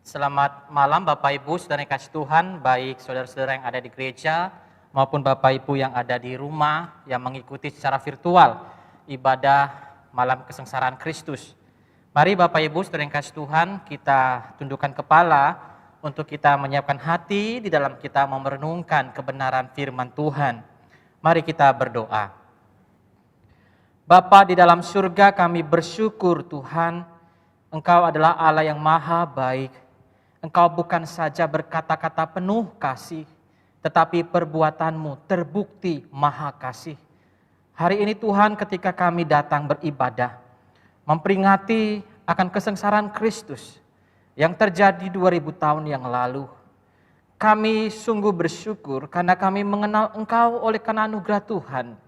Selamat malam Bapak Ibu, saudara yang kasih Tuhan, baik saudara-saudara yang ada di gereja maupun Bapak Ibu yang ada di rumah yang mengikuti secara virtual ibadah malam kesengsaraan Kristus. Mari Bapak Ibu, saudara yang kasih Tuhan, kita tundukkan kepala untuk kita menyiapkan hati di dalam kita merenungkan kebenaran firman Tuhan. Mari kita berdoa. Bapa di dalam surga, kami bersyukur Tuhan, Engkau adalah Allah yang maha baik. Engkau bukan saja berkata-kata penuh kasih, tetapi perbuatanmu terbukti maha kasih. Hari ini Tuhan, ketika kami datang beribadah, memperingati akan kesengsaraan Kristus yang terjadi 2000 tahun yang lalu, kami sungguh bersyukur karena kami mengenal Engkau oleh karena anugerah Tuhan,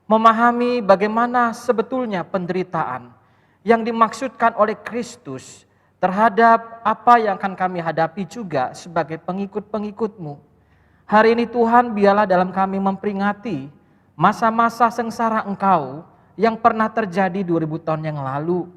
memahami bagaimana sebetulnya penderitaan yang dimaksudkan oleh Kristus terhadap apa yang akan kami hadapi juga sebagai pengikut-pengikut-Mu. Hari ini Tuhan, biarlah dalam kami memperingati masa-masa sengsara Engkau yang pernah terjadi 2000 tahun yang lalu.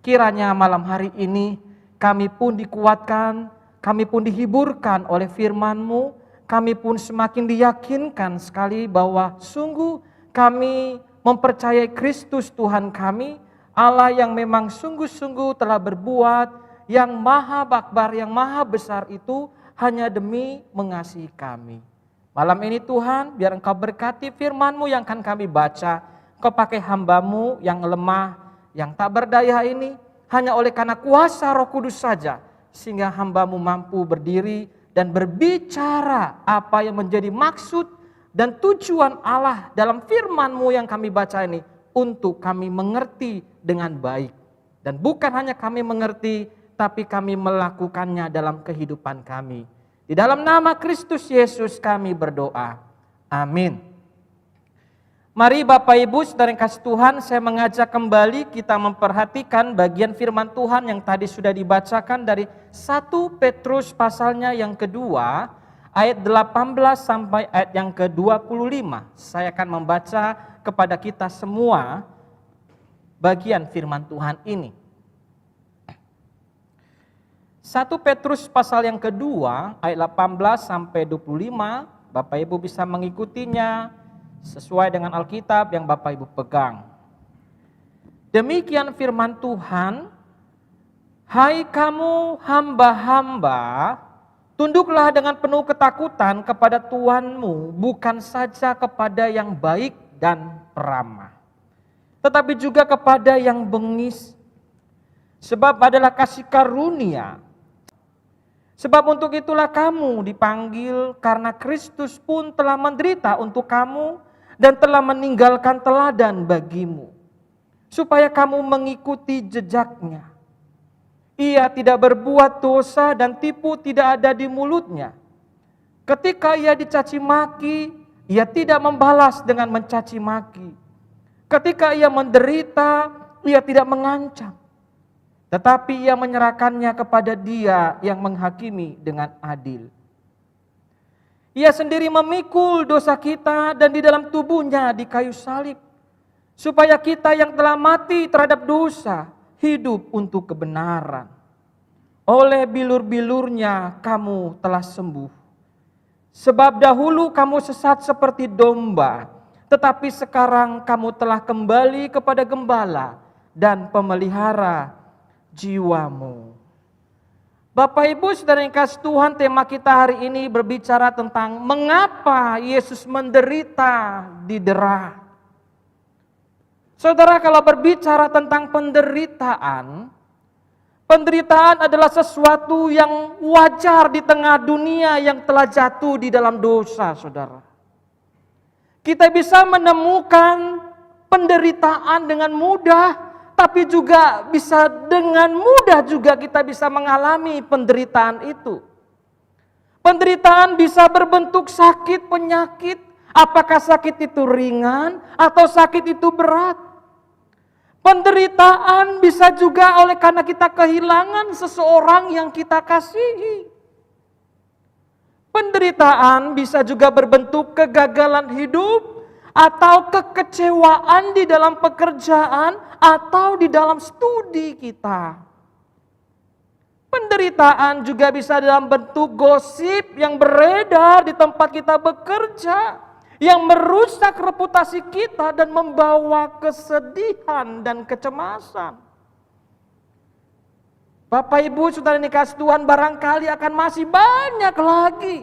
Kiranya malam hari ini kami pun dikuatkan, kami pun dihiburkan oleh firman-Mu, kami pun semakin diyakinkan sekali bahwa sungguh kami mempercayai Kristus Tuhan kami, Allah yang memang sungguh-sungguh telah berbuat yang maha akbar, yang maha besar itu hanya demi mengasihi kami. Malam ini Tuhan, biar Engkau berkati firman-Mu yang akan kami baca. Engkau pakai hamba-Mu yang lemah, yang tak berdaya ini, hanya oleh karena kuasa Roh Kudus saja, sehingga hamba-Mu mampu berdiri dan berbicara apa yang menjadi maksud dan tujuan Allah dalam firman-Mu yang kami baca ini, untuk kami mengerti dengan baik. Dan bukan hanya kami mengerti, tapi kami melakukannya dalam kehidupan kami. Di dalam nama Kristus Yesus kami berdoa. Amin. Mari Bapak Ibu, saudara yang kasih Tuhan, saya mengajak kembali kita memperhatikan bagian firman Tuhan yang tadi sudah dibacakan dari 1 Petrus pasalnya yang kedua, ayat 18 sampai ayat yang ke-25. Saya akan membaca kepada kita semua bagian firman Tuhan ini. 1 Petrus pasal yang kedua, ayat 18 sampai 25, Bapak Ibu bisa mengikutinya sesuai dengan Alkitab yang Bapak Ibu pegang. Demikian firman Tuhan, hai kamu hamba-hamba, tunduklah dengan penuh ketakutan kepada Tuhanmu, bukan saja kepada yang baik dan peramah, tetapi juga kepada yang bengis, sebab adalah kasih karunia. Sebab untuk itulah kamu dipanggil, karena Kristus pun telah menderita untuk kamu dan telah meninggalkan teladan bagimu, supaya kamu mengikuti jejaknya. Ia tidak berbuat dosa dan tipu tidak ada di mulutnya. Ketika ia dicaci maki, ia tidak membalas dengan mencaci maki. Ketika ia menderita, ia tidak mengancam, tetapi ia menyerahkannya kepada Dia yang menghakimi dengan adil. Ia sendiri memikul dosa kita dan di dalam tubuhnya di kayu salib, supaya kita yang telah mati terhadap dosa hidup untuk kebenaran. Oleh bilur-bilurnya kamu telah sembuh. Sebab dahulu kamu sesat seperti domba, tetapi sekarang kamu telah kembali kepada gembala dan pemelihara jiwamu. Bapak Ibu, saudara yang kasih Tuhan, tema kita hari ini berbicara tentang mengapa Yesus menderita didera. Saudara, kalau berbicara tentang penderitaan, penderitaan adalah sesuatu yang wajar di tengah dunia yang telah jatuh di dalam dosa, saudara. Kita bisa menemukan penderitaan dengan mudah, tapi juga bisa dengan mudah juga kita bisa mengalami penderitaan itu. Penderitaan bisa berbentuk sakit, penyakit. Apakah sakit itu ringan atau sakit itu berat? Penderitaan bisa juga oleh karena kita kehilangan seseorang yang kita kasihi. Penderitaan bisa juga berbentuk kegagalan hidup, atau kekecewaan di dalam pekerjaan, atau di dalam studi kita. Penderitaan juga bisa dalam bentuk gosip yang beredar di tempat kita bekerja, yang merusak reputasi kita dan membawa kesedihan dan kecemasan. Bapak Ibu Saudara yang dikasihi Tuhan, barangkali akan masih banyak lagi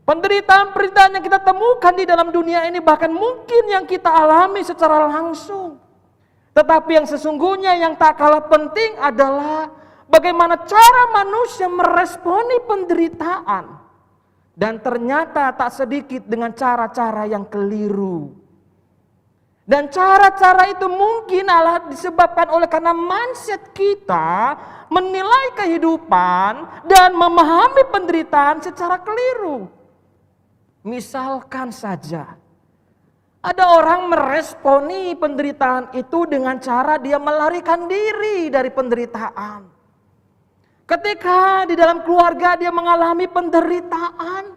penderitaan-penderitaan yang kita temukan di dalam dunia ini, bahkan mungkin yang kita alami secara langsung. Tetapi yang sesungguhnya yang tak kalah penting adalah bagaimana cara manusia meresponi penderitaan. Dan ternyata tak sedikit dengan cara-cara yang keliru. Dan cara-cara itu mungkin disebabkan oleh karena mindset kita menilai kehidupan dan memahami penderitaan secara keliru. Misalkan saja, ada orang meresponi penderitaan itu dengan cara dia melarikan diri dari penderitaan. Ketika di dalam keluarga dia mengalami penderitaan,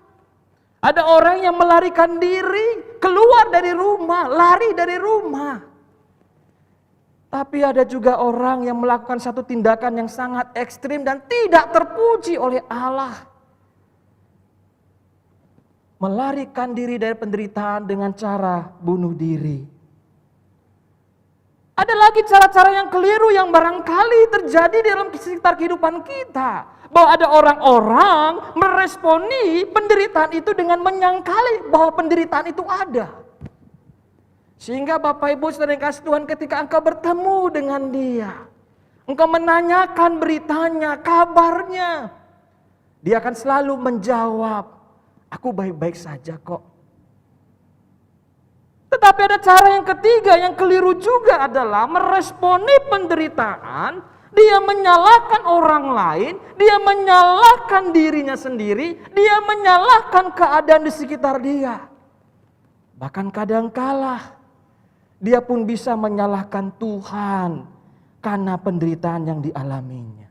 ada orang yang melarikan diri, keluar dari rumah, lari dari rumah. Tapi ada juga orang yang melakukan satu tindakan yang sangat ekstrim dan tidak terpuji oleh Allah. Melarikan diri dari penderitaan dengan cara bunuh diri. Ada lagi cara-cara yang keliru yang barangkali terjadi di dalam sekitar kehidupan kita. Bahwa ada orang-orang meresponi penderitaan itu dengan menyangkali bahwa penderitaan itu ada. Sehingga Bapak Ibu Saudara yang kasih Tuhan, ketika engkau bertemu dengan dia, engkau menanyakan beritanya, kabarnya, dia akan selalu menjawab, aku baik-baik saja kok. Tetapi ada cara yang ketiga yang keliru juga adalah meresponi penderitaan, dia menyalahkan orang lain, dia menyalahkan dirinya sendiri, dia menyalahkan keadaan di sekitar dia. Bahkan kadangkala dia pun bisa menyalahkan Tuhan karena penderitaan yang dialaminya.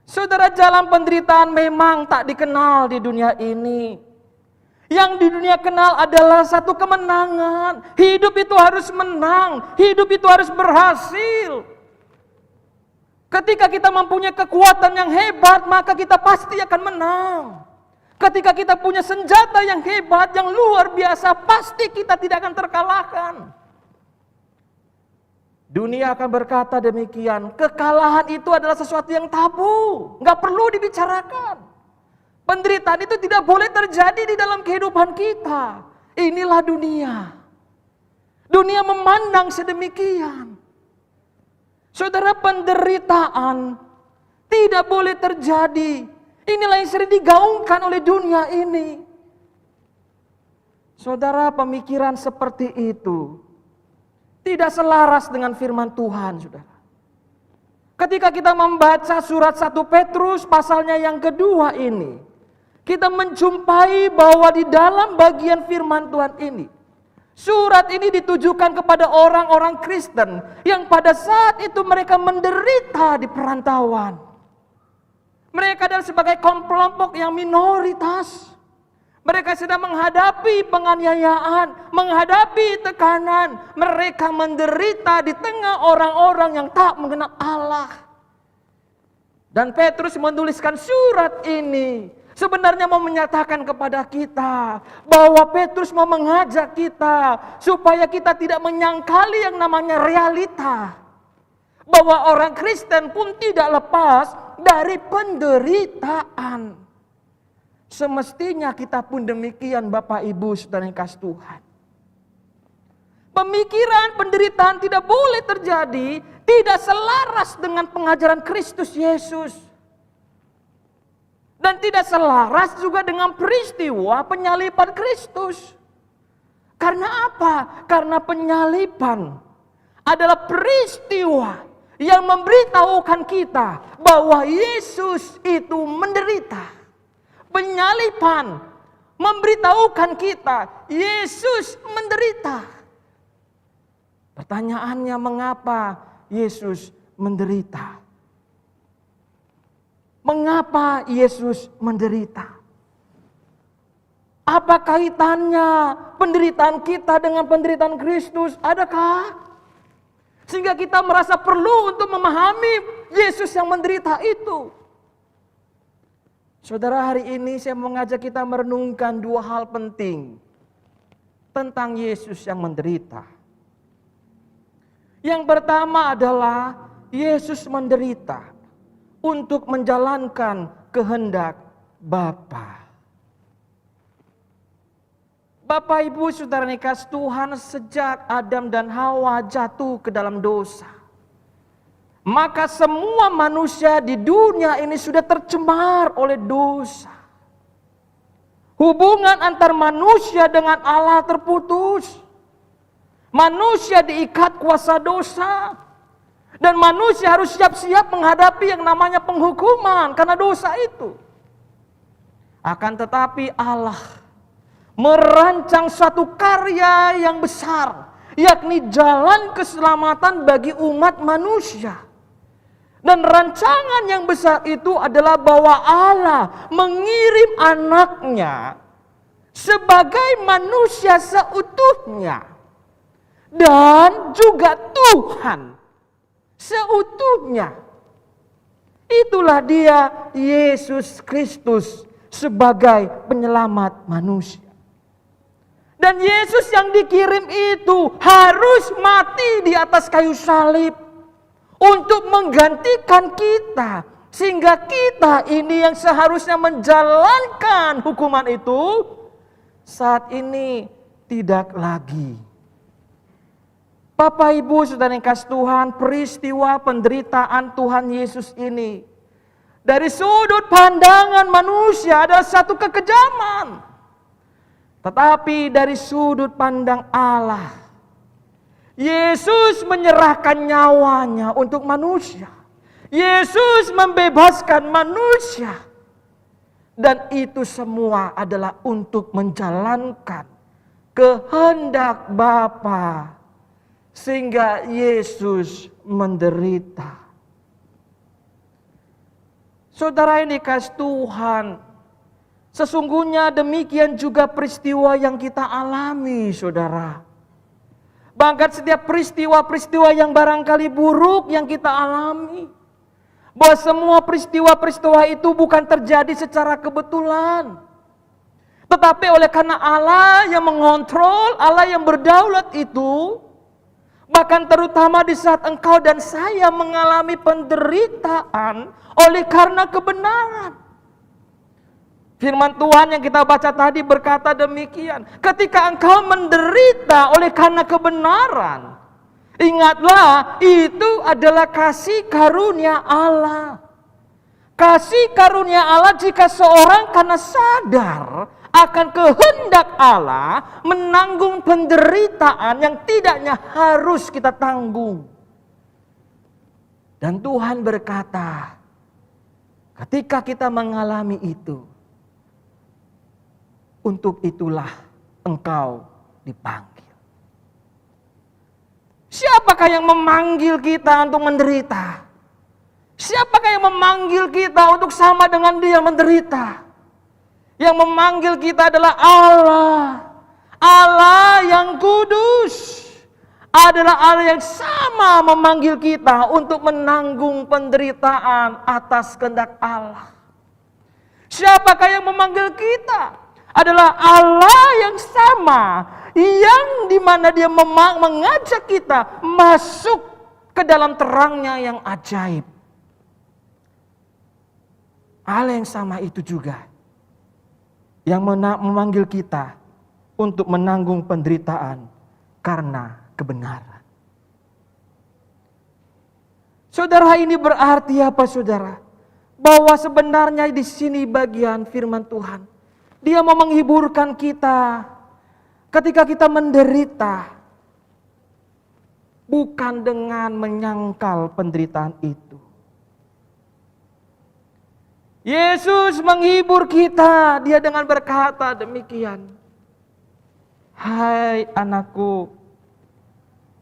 Saudara, jalan penderitaan memang tak dikenal di dunia ini. Yang di dunia kenal adalah satu kemenangan. Hidup itu harus menang. Hidup itu harus berhasil. Ketika kita mempunyai kekuatan yang hebat, maka kita pasti akan menang. Ketika kita punya senjata yang hebat, yang luar biasa, pasti kita tidak akan terkalahkan. Dunia akan berkata demikian, kekalahan itu adalah sesuatu yang tabu, nggak perlu dibicarakan. Penderitaan itu tidak boleh terjadi di dalam kehidupan kita. Inilah dunia. Dunia memandang sedemikian. Saudara, penderitaan tidak boleh terjadi. Inilah yang sering digaungkan oleh dunia ini. Saudara, pemikiran seperti itu tidak selaras dengan firman Tuhan, saudara. Ketika kita membaca surat 1 Petrus pasalnya yang kedua ini, kita menjumpai bahwa di dalam bagian firman Tuhan ini, surat ini ditujukan kepada orang-orang Kristen yang pada saat itu mereka menderita di perantauan. Mereka adalah sebagai kelompok yang minoritas. Mereka sedang menghadapi penganiayaan, menghadapi tekanan. Mereka menderita di tengah orang-orang yang tak mengenal Allah. Dan Petrus menuliskan surat ini sebenarnya mau menyatakan kepada kita bahwa Petrus mau mengajak kita supaya kita tidak menyangkali yang namanya realita. Bahwa orang Kristen pun tidak lepas dari penderitaan. Semestinya kita pun demikian, Bapak Ibu Saudara yang kasih Tuhan. Pemikiran penderitaan tidak boleh terjadi, tidak selaras dengan pengajaran Kristus Yesus. Dan tidak selaras juga dengan peristiwa penyaliban Kristus. Karena apa? Karena penyaliban adalah peristiwa yang memberitahukan kita bahwa Yesus itu menderita. Penyaliban memberitahukan kita Yesus menderita. Pertanyaannya, mengapa Yesus menderita? Mengapa Yesus menderita? Apa kaitannya penderitaan kita dengan penderitaan Kristus? Adakah? Sehingga kita merasa perlu untuk memahami Yesus yang menderita itu. Saudara, hari ini saya mau ngajak kita merenungkan dua hal penting tentang Yesus yang menderita. Yang pertama adalah Yesus menderita untuk menjalankan kehendak Bapa. Bapak, Ibu, Saudara yang dikasihi Tuhan, sejak Adam dan Hawa jatuh ke dalam dosa, maka semua manusia di dunia ini sudah tercemar oleh dosa. Hubungan antar manusia dengan Allah terputus. Manusia diikat kuasa dosa. Dan manusia harus siap-siap menghadapi yang namanya penghukuman karena dosa itu. Akan tetapi Allah merancang suatu karya yang besar, yakni jalan keselamatan bagi umat manusia. Dan rancangan yang besar itu adalah bahwa Allah mengirim anaknya sebagai manusia seutuhnya. Dan juga Tuhan seutuhnya. Itulah dia Yesus Kristus sebagai penyelamat manusia. Dan Yesus yang dikirim itu harus mati di atas kayu salib untuk menggantikan kita. Sehingga kita ini yang seharusnya menjalankan hukuman itu saat ini tidak lagi. Bapak, Ibu, Saudara yang kasih Tuhan, peristiwa penderitaan Tuhan Yesus ini dari sudut pandangan manusia adalah satu kekejaman. Tetapi dari sudut pandang Allah, Yesus menyerahkan nyawanya untuk manusia. Yesus membebaskan manusia. Dan itu semua adalah untuk menjalankan kehendak Bapa. Sehingga Yesus menderita. Saudara yang dikasihi Tuhan, sesungguhnya demikian juga peristiwa yang kita alami, saudara. Bahkan setiap peristiwa-peristiwa yang barangkali buruk yang kita alami, bahwa semua peristiwa-peristiwa itu bukan terjadi secara kebetulan. Tetapi oleh karena Allah yang mengontrol, Allah yang berdaulat itu, bahkan terutama di saat engkau dan saya mengalami penderitaan oleh karena kebenaran. Firman Tuhan yang kita baca tadi berkata demikian. Ketika engkau menderita oleh karena kebenaran, ingatlah itu adalah kasih karunia Allah. Kasih karunia Allah jika seorang karena sadar akan kehendak Allah menanggung penderitaan yang tidaknya harus kita tanggung. Dan Tuhan berkata, ketika kita mengalami itu, untuk itulah engkau dipanggil. Siapakah yang memanggil kita untuk menderita? Siapakah yang memanggil kita untuk sama dengan dia menderita? Yang memanggil kita adalah Allah. Allah yang kudus. Adalah Allah yang sama memanggil kita untuk menanggung penderitaan atas kehendak Allah. Siapakah yang memanggil kita? Adalah Allah yang sama. Yang dimana dia mengajak kita masuk ke dalam terangnya yang ajaib. Allah yang sama itu juga yang memanggil kita untuk menanggung penderitaan karena kebenaran. Saudara, ini berarti apa, saudara? Bahwa sebenarnya di sini bagian firman Tuhan, dia mau menghiburkan kita ketika kita menderita, bukan dengan menyangkal penderitaan itu. Yesus menghibur kita, dia dengan berkata demikian. Hai anakku,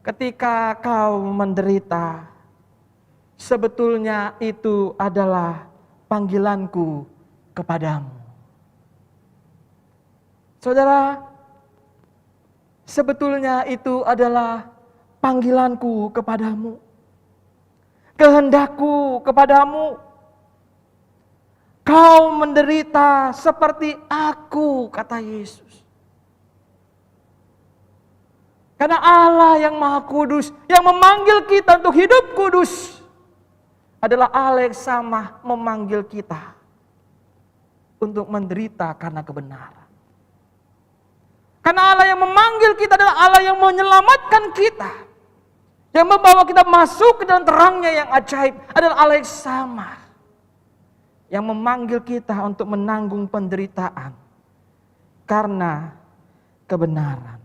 ketika kau menderita, sebetulnya itu adalah panggilanku kepadamu. Saudara, sebetulnya itu adalah panggilanku kepadamu. kehendakku kepadamu. Kau menderita seperti aku, kata Yesus. Karena Allah yang Maha Kudus, yang memanggil kita untuk hidup kudus, adalah Allah yang sama memanggil kita untuk menderita karena kebenaran. Karena Allah yang memanggil kita adalah Allah yang menyelamatkan kita, yang membawa kita masuk ke dalam terangnya yang ajaib, adalah Allah yang sama, yang memanggil kita untuk menanggung penderitaan karena kebenaran.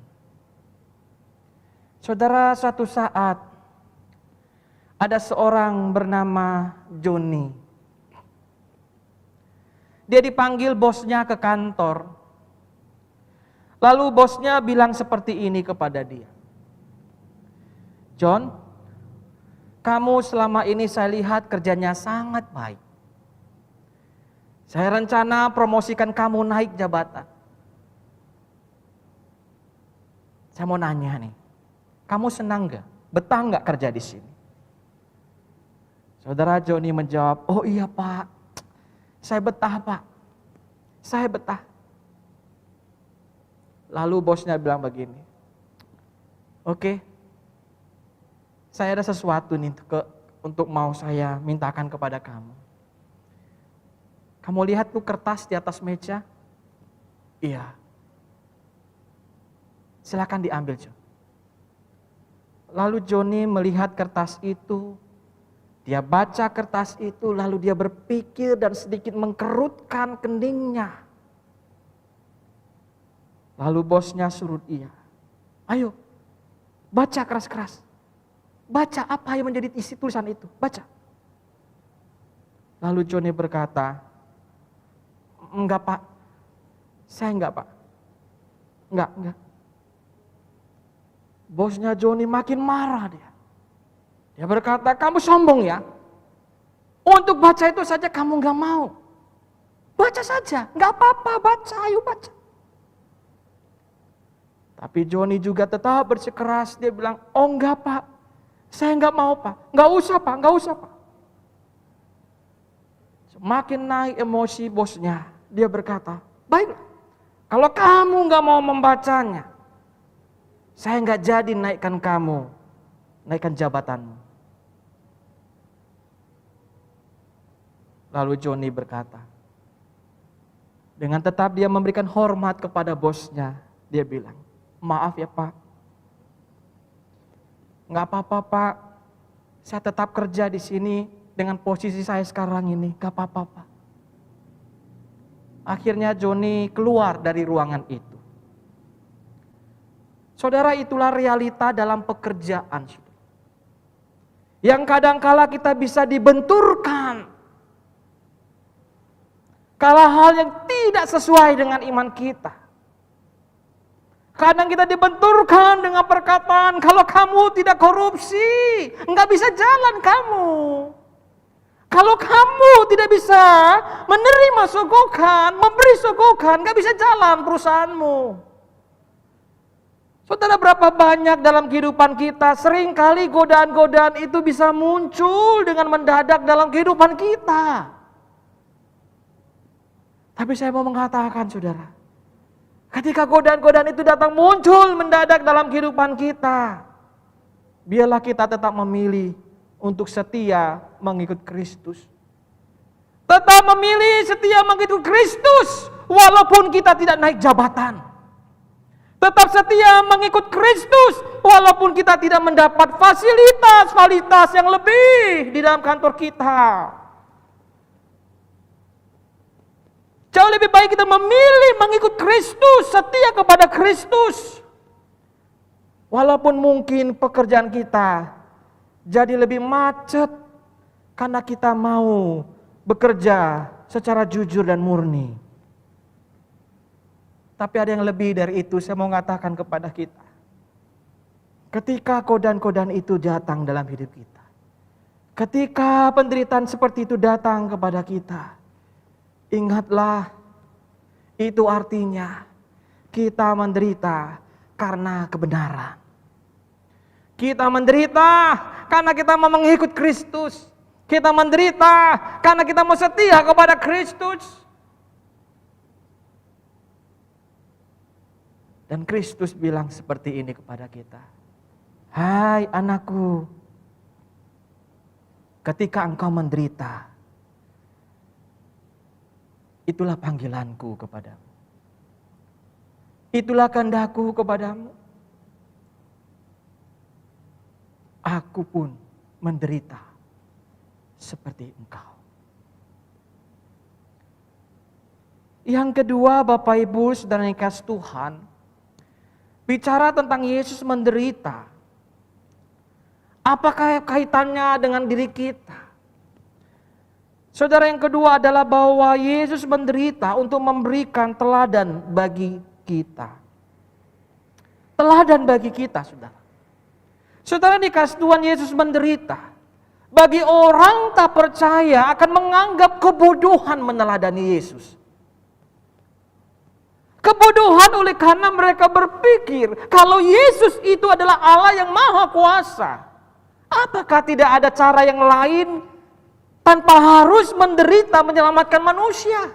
Saudara, suatu saat ada seorang bernama Joni. Dia dipanggil bosnya ke kantor. Lalu bosnya bilang seperti ini kepada dia. John, kamu selama ini saya lihat kerjanya sangat baik. Saya rencana promosikan kamu naik jabatan. Saya mau nanya nih, kamu senang gak? Betah gak kerja di sini? Saudara Joni menjawab, oh iya Pak, saya betah Pak, saya betah. Lalu bosnya bilang begini, oke, saya ada sesuatu nih untuk mau saya mintakan kepada kamu. Kamu lihat tuh kertas di atas meja? Iya. Silakan diambil, John. Lalu Joni melihat kertas itu, dia baca kertas itu, lalu dia berpikir dan sedikit mengkerutkan keningnya. Lalu bosnya suruh dia, ayo baca keras-keras. Baca apa yang menjadi isi tulisan itu, baca. Lalu Joni berkata, enggak Pak, saya enggak Pak. Enggak. Bosnya Joni makin marah dia. Dia berkata, kamu sombong ya? Untuk baca itu saja kamu enggak mau. Baca saja, enggak apa-apa, baca, ayo baca. Tapi Joni juga tetap bersikeras, dia bilang, oh enggak Pak, saya enggak mau Pak, enggak usah Pak. Semakin naik emosi bosnya, dia berkata, baiklah, kalau kamu enggak mau membacanya, saya enggak jadi naikkan kamu, naikkan jabatanmu. Lalu Joni berkata, dengan tetap dia memberikan hormat kepada bosnya, dia bilang, maaf ya Pak, enggak apa-apa Pak, saya tetap kerja di sini dengan posisi saya sekarang ini, enggak apa-apa Pak. Akhirnya Joni keluar dari ruangan itu. Saudara, itulah realita dalam pekerjaan. Yang kadangkala kita bisa dibenturkan. Kalau hal yang tidak sesuai dengan iman kita. Kadang kita dibenturkan dengan perkataan, kalau kamu tidak korupsi, enggak bisa jalan kamu. Kalau kamu tidak bisa menerima sogokan, memberi sogokan, enggak bisa jalan perusahaanmu. Saudara, berapa banyak dalam kehidupan kita, seringkali godaan-godaan itu bisa muncul dengan mendadak dalam kehidupan kita. Tapi saya mau mengatakan, saudara, ketika godaan-godaan itu datang muncul mendadak dalam kehidupan kita, biarlah kita tetap memilih untuk setia mengikut Kristus. Tetap memilih setia mengikut Kristus walaupun kita tidak naik jabatan. Tetap setia mengikut Kristus walaupun kita tidak mendapat fasilitas yang lebih di dalam kantor kita. Jauh lebih baik kita memilih mengikut Kristus, setia kepada Kristus. Walaupun mungkin pekerjaan kita jadi lebih macet karena kita mau bekerja secara jujur dan murni. Tapi ada yang lebih dari itu, saya mau mengatakan kepada kita. Ketika godaan-godaan itu datang dalam hidup kita. Ketika penderitaan seperti itu datang kepada kita. Ingatlah, itu artinya kita menderita karena kebenaran. Kita menderita karena kita mau mengikut Kristus. Kita menderita karena kita mau setia kepada Kristus. Dan Kristus bilang seperti ini kepada kita. Hai anakku, ketika engkau menderita, itulah panggilanku kepadamu. Itulah kehendakku kepadamu. Aku pun menderita seperti engkau. Yang kedua, Bapak Ibu Saudara yang dikasihi Tuhan, bicara tentang Yesus menderita. Apakah kaitannya dengan diri kita? Saudara, yang kedua adalah bahwa Yesus menderita untuk memberikan teladan bagi kita. Teladan bagi kita, saudara. Saudara dikasih Tuhan, Yesus menderita. Bagi orang tak percaya akan menganggap kebodohan meneladani Yesus. Kebodohan oleh karena mereka berpikir kalau Yesus itu adalah Allah yang maha kuasa. Apakah tidak ada cara yang lain tanpa harus menderita menyelamatkan manusia?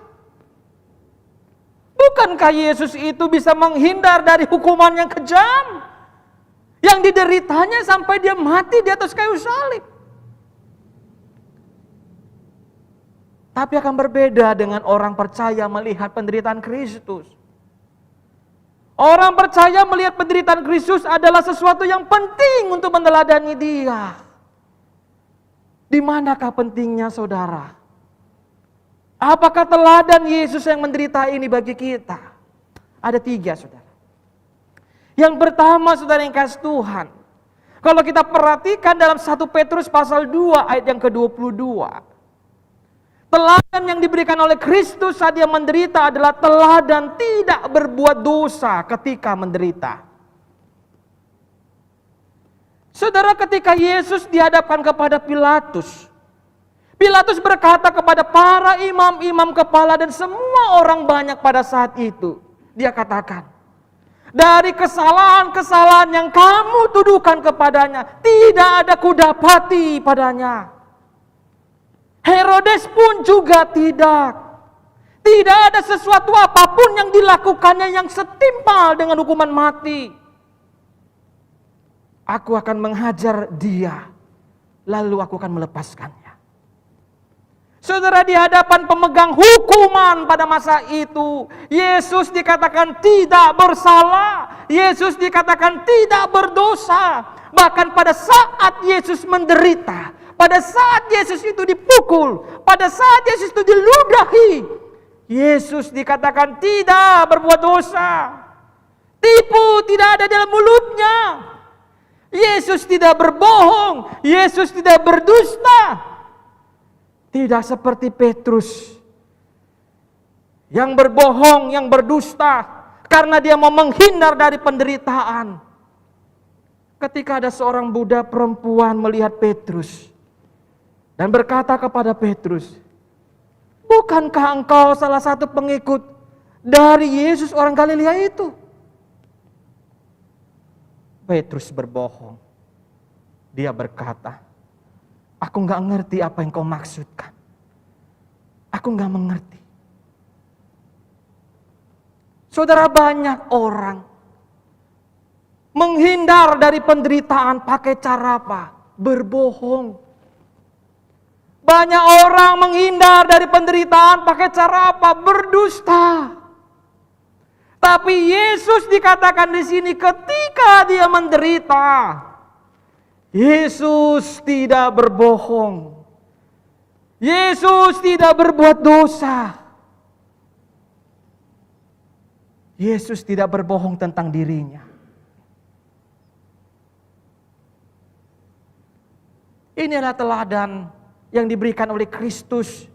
Bukankah Yesus itu bisa menghindar dari hukuman yang kejam yang dideritanya sampai dia mati di atas kayu salib? Tapi akan berbeda dengan orang percaya melihat penderitaan Kristus. Orang percaya melihat penderitaan Kristus adalah sesuatu yang penting untuk meneladani Dia. Di manakah pentingnya, saudara? Apakah teladan Yesus yang menderita ini bagi kita? Ada 3, saudara. Yang pertama, saudara yang kasih Tuhan, kalau kita perhatikan dalam 1 Petrus pasal 2 ayat yang ke-22, teladan yang diberikan oleh Kristus saat Dia menderita adalah teladan tidak berbuat dosa ketika menderita. Saudara, ketika Yesus dihadapkan kepada Pilatus, Pilatus berkata kepada para imam-imam kepala dan semua orang banyak pada saat itu, dia katakan, dari kesalahan-kesalahan yang kamu tuduhkan kepadanya, tidak ada kudapati padanya. Herodes pun juga tidak. Tidak ada sesuatu apapun yang dilakukannya yang setimpal dengan hukuman mati. Aku akan menghajar dia, lalu aku akan melepaskannya. Saudara, di hadapan pemegang hukuman pada masa itu, Yesus dikatakan tidak bersalah. Yesus dikatakan tidak berdosa. Bahkan pada saat Yesus menderita, pada saat Yesus itu dipukul, pada saat Yesus itu diludahi, Yesus dikatakan tidak berbuat dosa. Tipu tidak ada dalam mulutnya. Yesus tidak berbohong. Yesus tidak berdusta. Tidak seperti Petrus yang berbohong, yang berdusta karena dia mau menghindar dari penderitaan. Ketika ada seorang budak perempuan melihat Petrus dan berkata kepada Petrus, bukankah engkau salah satu pengikut dari Yesus orang Galilea itu? Petrus berbohong. Dia berkata, aku enggak ngerti apa yang kau maksudkan. Aku enggak mengerti. Saudara, banyak orang menghindar dari penderitaan pakai cara apa? Berbohong. Banyak orang menghindar dari penderitaan pakai cara apa? Berdusta. Tapi Yesus dikatakan di sini ketika dia menderita, Yesus tidak berbohong. Yesus tidak berbuat dosa. Yesus tidak berbohong tentang dirinya. Ini adalah teladan yang diberikan oleh Kristus.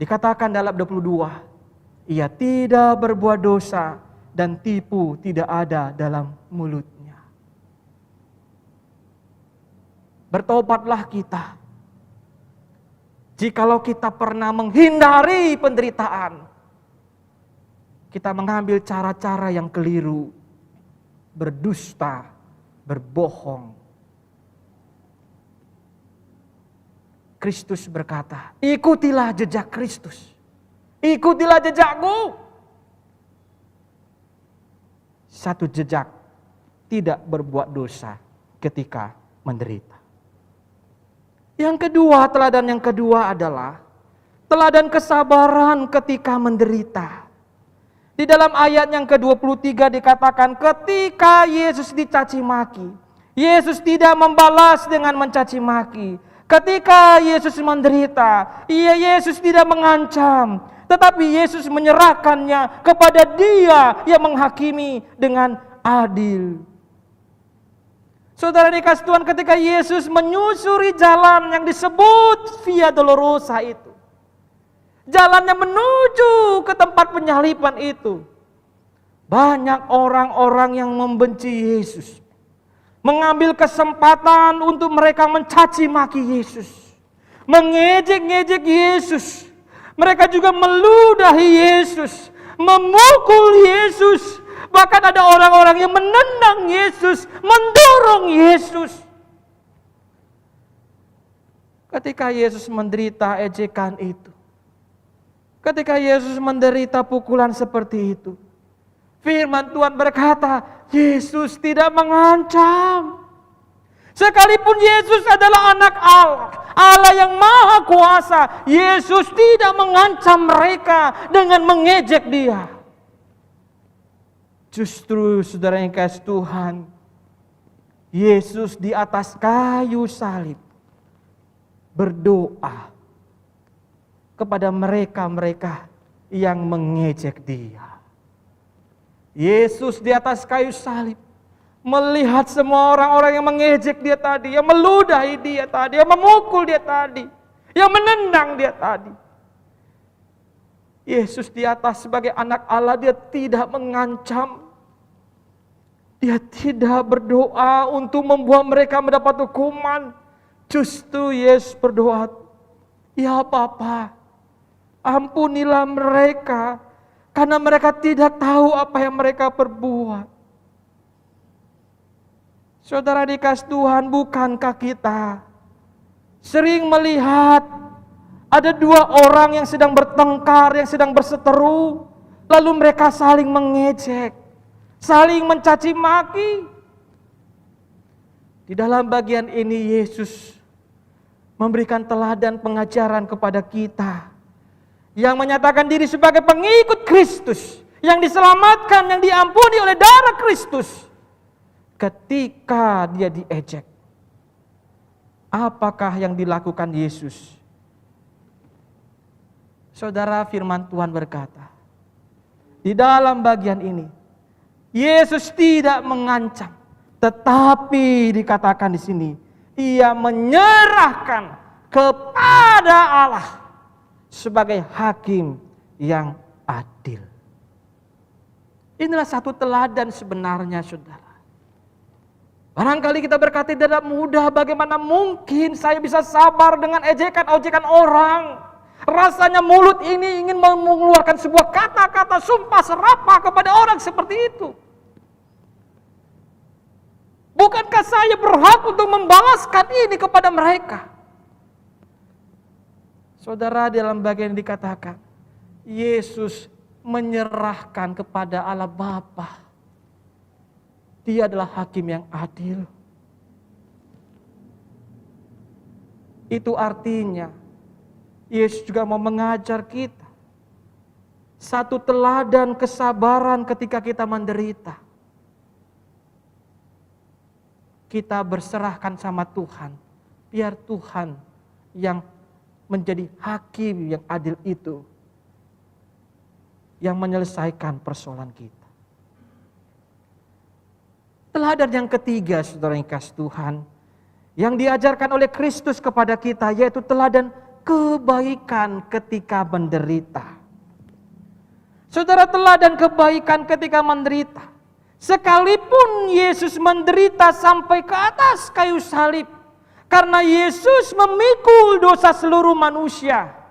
Dikatakan dalam 22, ia tidak berbuat dosa dan tipu tidak ada dalam mulutnya. Bertobatlah kita. Jikalau kita pernah menghindari penderitaan, kita mengambil cara-cara yang keliru, berdusta, berbohong, Kristus berkata, ikutilah jejak Kristus. Ikutilah jejakku. Satu jejak, tidak berbuat dosa ketika menderita. Yang kedua, teladan yang kedua adalah teladan kesabaran ketika menderita. Di dalam ayat yang ke-23 dikatakan ketika Yesus dicaci maki, Yesus tidak membalas dengan mencaci maki. Ketika Yesus menderita, Yesus tidak mengancam, tetapi Yesus menyerahkannya kepada Dia yang menghakimi dengan adil. Saudara dikasih Tuhan, ketika Yesus menyusuri jalan yang disebut Via Dolorosa itu, jalannya menuju ke tempat penyaliban itu, banyak orang-orang yang membenci Yesus, mengambil kesempatan untuk mereka mencaci maki Yesus, mengejek-ngejek Yesus. Mereka juga meludahi Yesus, memukul Yesus. Bahkan ada orang-orang yang menendang Yesus, mendorong Yesus. Ketika Yesus menderita ejekan itu, ketika Yesus menderita pukulan seperti itu, firman Tuhan berkata, Yesus tidak mengancam. Sekalipun Yesus adalah anak Allah, Allah yang maha kuasa, Yesus tidak mengancam mereka dengan mengejek Dia. Justru saudara yang kasih Tuhan, Yesus di atas kayu salib berdoa kepada mereka-mereka yang mengejek Dia. Yesus di atas kayu salib melihat semua orang-orang yang mengejek Dia tadi, yang meludahi Dia tadi, yang memukul Dia tadi, yang menendang Dia tadi. Yesus di atas sebagai anak Allah, Dia tidak mengancam. Dia tidak berdoa untuk membuat mereka mendapat hukuman. Justru Yesus berdoa, ya Bapa, ampunilah mereka, karena mereka tidak tahu apa yang mereka perbuat. Saudara dikasih Tuhan, bukankah kita sering melihat ada dua orang yang sedang bertengkar, yang sedang berseteru, lalu mereka saling mengejek, saling mencaci maki. Di dalam bagian ini Yesus memberikan teladan pengajaran kepada kita yang menyatakan diri sebagai pengikut Kristus, yang diselamatkan, yang diampuni oleh darah Kristus. Ketika dia diejek, apakah yang dilakukan Yesus? Saudara, firman Tuhan berkata, di dalam bagian ini, Yesus tidak mengancam, tetapi dikatakan di sini, Ia menyerahkan kepada Allah sebagai hakim yang adil. Inilah satu teladan sebenarnya, saudara. Barangkali kita berkata tidak mudah, bagaimana mungkin saya bisa sabar dengan ejekan-ejekan orang. Rasanya mulut ini ingin mengeluarkan sebuah kata-kata sumpah serapah kepada orang seperti itu. Bukankah saya berhak untuk membalaskan ini kepada mereka? Saudara, dalam bagian dikatakan, Yesus menyerahkan kepada Allah Bapa. Dia adalah hakim yang adil. Itu artinya Yesus juga mau mengajar kita satu teladan kesabaran ketika kita menderita. Kita berserahkan sama Tuhan, biar Tuhan yang menjadi hakim yang adil itu yang menyelesaikan persoalan kita. Teladan yang ketiga, saudara yang kasih Tuhan, yang diajarkan oleh Kristus kepada kita, yaitu teladan kebaikan ketika menderita. Saudara, teladan kebaikan ketika menderita. Sekalipun Yesus menderita sampai ke atas kayu salib, karena Yesus memikul dosa seluruh manusia.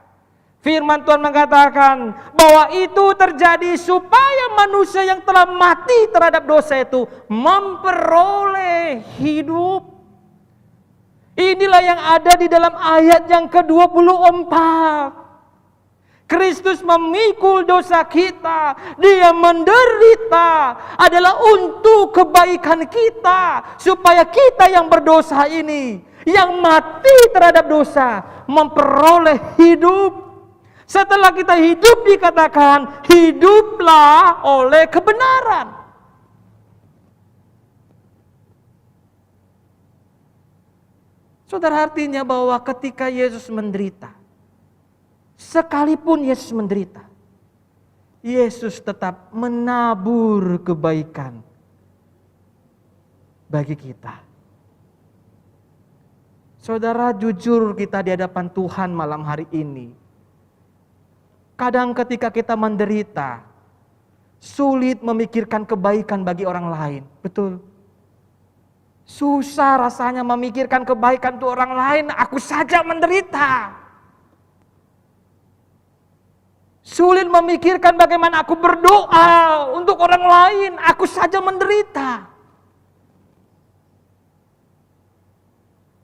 Firman Tuhan mengatakan bahwa itu terjadi supaya manusia yang telah mati terhadap dosa itu memperoleh hidup. Inilah yang ada di dalam ayat yang ke-24. Kristus memikul dosa kita, Dia menderita adalah untuk kebaikan kita, supaya kita yang berdosa ini, yang mati terhadap dosa, memperoleh hidup. Setelah kita hidup dikatakan, hiduplah oleh kebenaran. Saudara, artinya bahwa ketika Yesus menderita, sekalipun Yesus menderita, Yesus tetap menabur kebaikan bagi kita. Saudara, jujur kita di hadapan Tuhan malam hari ini. Kadang ketika kita menderita, sulit memikirkan kebaikan bagi orang lain. Betul. Susah rasanya memikirkan kebaikan untuk orang lain, aku saja menderita. Sulit memikirkan bagaimana aku berdoa untuk orang lain, aku saja menderita.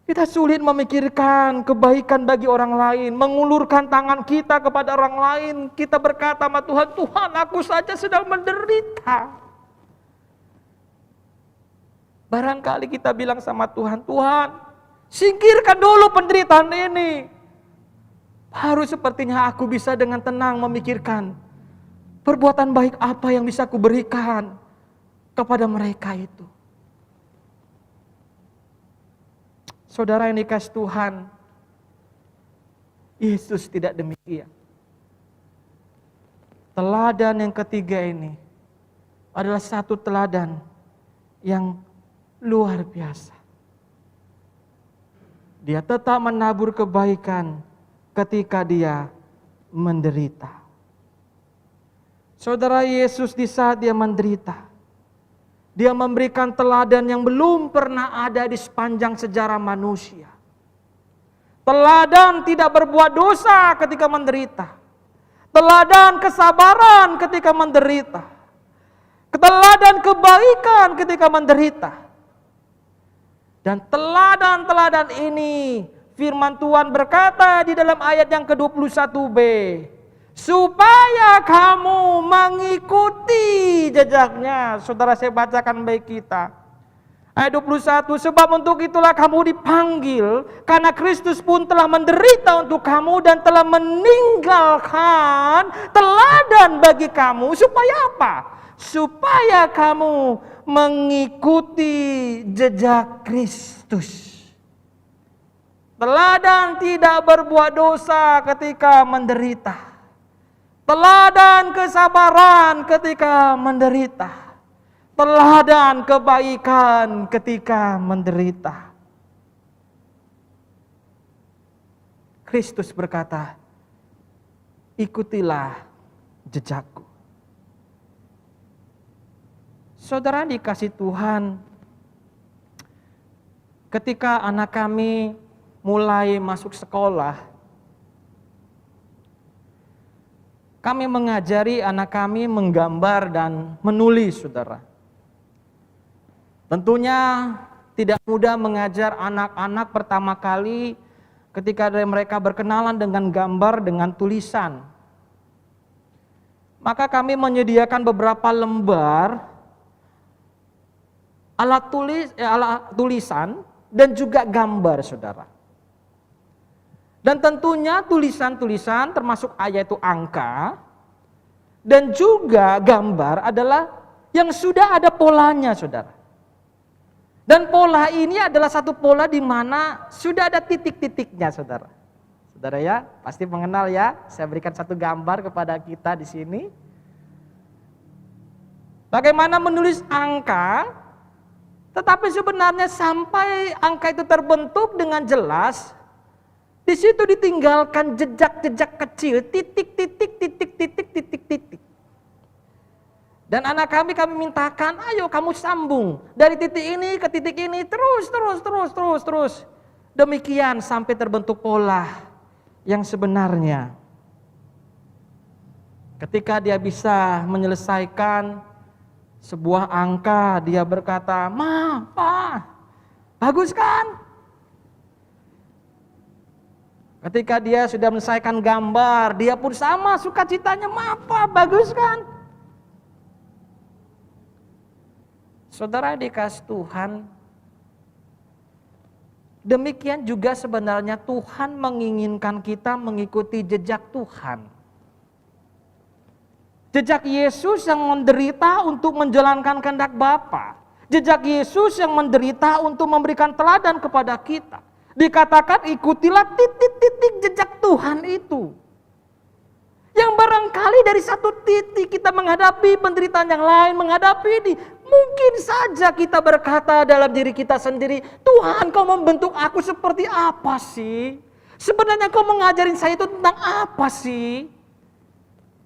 Kita sulit memikirkan kebaikan bagi orang lain, mengulurkan tangan kita kepada orang lain, kita berkata sama Tuhan, Tuhan aku saja sedang menderita. Barangkali kita bilang sama Tuhan, Tuhan singkirkan dulu penderitaan ini. Baru sepertinya aku bisa dengan tenang memikirkan perbuatan baik apa yang bisa aku berikan kepada mereka itu. Saudara yang dikasih Tuhan, Yesus tidak demikian. Teladan yang ketiga ini adalah satu teladan yang luar biasa. Dia tetap menabur kebaikan ketika dia menderita. Saudara, Yesus di saat dia menderita, dia memberikan teladan yang belum pernah ada di sepanjang sejarah manusia. Teladan tidak berbuat dosa ketika menderita. Teladan kesabaran ketika menderita. Teladan kebaikan ketika menderita. Dan teladan-teladan ini firman Tuhan berkata di dalam ayat yang ke-21b, supaya kamu mengikuti jejaknya. Saudara, saya bacakan baik kita. Ayat 21, sebab untuk itulah kamu dipanggil, karena Kristus pun telah menderita untuk kamu dan telah meninggalkan teladan bagi kamu. Supaya apa? Supaya kamu mengikuti jejak Kristus. Teladan tidak berbuat dosa ketika menderita. Teladan kesabaran ketika menderita. Teladan kebaikan ketika menderita. Kristus berkata, ikutilah jejakku. Saudara dikasih Tuhan, ketika anak kami mulai masuk sekolah, kami mengajari anak kami menggambar dan menulis, saudara. Tentunya tidak mudah mengajar anak-anak pertama kali ketika mereka berkenalan dengan gambar, dengan tulisan. Maka kami menyediakan beberapa lembar alat tulisan dan juga gambar, saudara. Dan tentunya tulisan-tulisan termasuk yaitu angka dan juga gambar adalah yang sudah ada polanya, saudara. Dan pola ini adalah satu pola di mana sudah ada titik-titiknya, saudara. Saudara ya, pasti mengenal ya. Saya berikan satu gambar kepada kita di sini. Bagaimana menulis angka, tetapi sebenarnya sampai angka itu terbentuk dengan jelas, di situ ditinggalkan jejak-jejak kecil, titik-titik. Dan anak kami mintakan, ayo kamu sambung dari titik ini ke titik ini, terus. Demikian sampai terbentuk pola yang sebenarnya. Ketika dia bisa menyelesaikan sebuah angka, dia berkata, Ma, Pa, bagus kan? Ketika dia sudah menyelesaikan gambar, dia pun sama sukacitanya. Apa? Bagus kan? Saudara dikasih Tuhan, demikian juga sebenarnya Tuhan menginginkan kita mengikuti jejak Tuhan. Jejak Yesus yang menderita untuk menjalankan kehendak Bapa. Jejak Yesus yang menderita untuk memberikan teladan kepada kita. Dikatakan ikutilah titik-titik jejak Tuhan itu. Yang barangkali dari satu titik kita menghadapi penderitaan yang lain, menghadapi ini. Mungkin saja kita berkata dalam diri kita sendiri, Tuhan, kau membentuk aku seperti apa sih? Sebenarnya kau mengajarin saya itu tentang apa sih?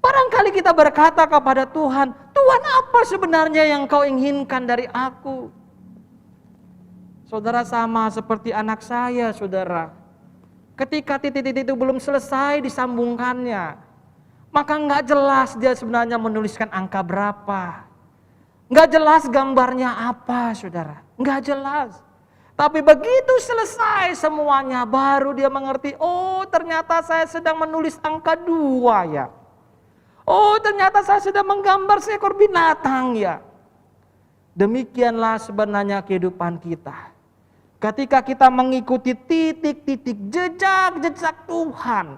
Barangkali kita berkata kepada Tuhan, Tuhan apa sebenarnya yang kau inginkan dari aku? Saudara, sama seperti anak saya, saudara. Ketika titik-titik itu belum selesai disambungkannya, maka nggak jelas dia sebenarnya menuliskan angka berapa. Nggak jelas gambarnya apa, saudara. Nggak jelas. Tapi begitu selesai semuanya, baru dia mengerti, oh ternyata saya sedang menulis angka 2 ya. Oh ternyata saya sedang menggambar seekor binatang ya. Demikianlah sebenarnya kehidupan kita. Ketika kita mengikuti titik-titik jejak-jejak Tuhan.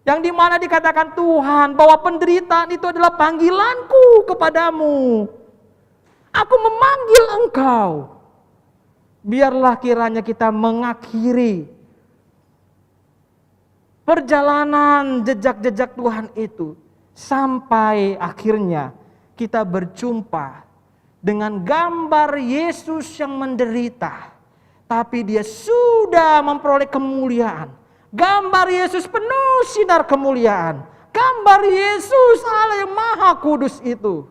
Yang dimana dikatakan Tuhan bahwa penderitaan itu adalah panggilanku kepadamu. Aku memanggil engkau. Biarlah kiranya kita mengakhiri perjalanan jejak-jejak Tuhan itu. Sampai akhirnya kita berjumpa dengan gambar Yesus yang menderita. Tapi dia sudah memperoleh kemuliaan. Gambar Yesus penuh sinar kemuliaan. Gambar Yesus Allah yang Maha Kudus itu.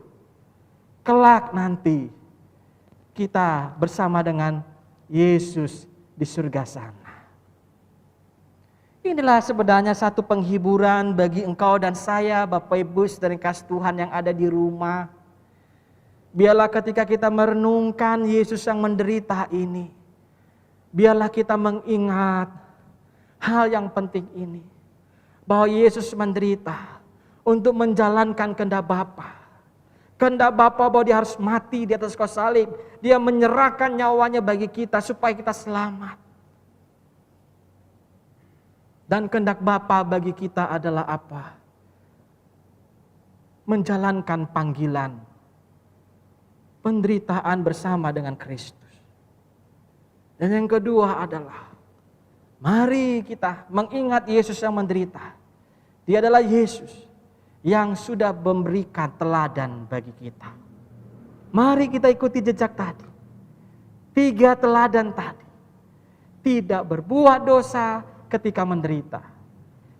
Kelak nanti kita bersama dengan Yesus di surga sana. Inilah sebenarnya satu penghiburan bagi engkau dan saya, Bapak Ibu saudara kasih Tuhan yang ada di rumah. Biarlah ketika kita merenungkan Yesus yang menderita ini, biarlah kita mengingat hal yang penting ini. Bahwa Yesus menderita untuk menjalankan kehendak Bapa. Kehendak Bapa bahwa dia harus mati di atas kayu salib. Dia menyerahkan nyawanya bagi kita supaya kita selamat. Dan kehendak Bapa bagi kita adalah apa? Menjalankan panggilan penderitaan bersama dengan Kristus. Dan yang kedua adalah mari kita mengingat Yesus yang menderita. Dia adalah Yesus yang sudah memberikan teladan bagi kita. Mari kita ikuti jejak tadi. 3 teladan tadi. Tidak berbuat dosa ketika menderita.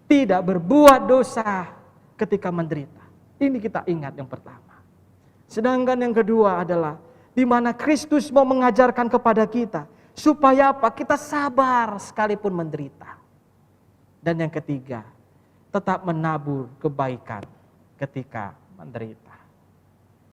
Tidak berbuat dosa ketika menderita. Ini kita ingat yang pertama. Sedangkan yang kedua adalah di mana Kristus mau mengajarkan kepada kita supaya apa? Kita sabar sekalipun menderita. Dan yang ketiga, tetap menabur kebaikan ketika menderita.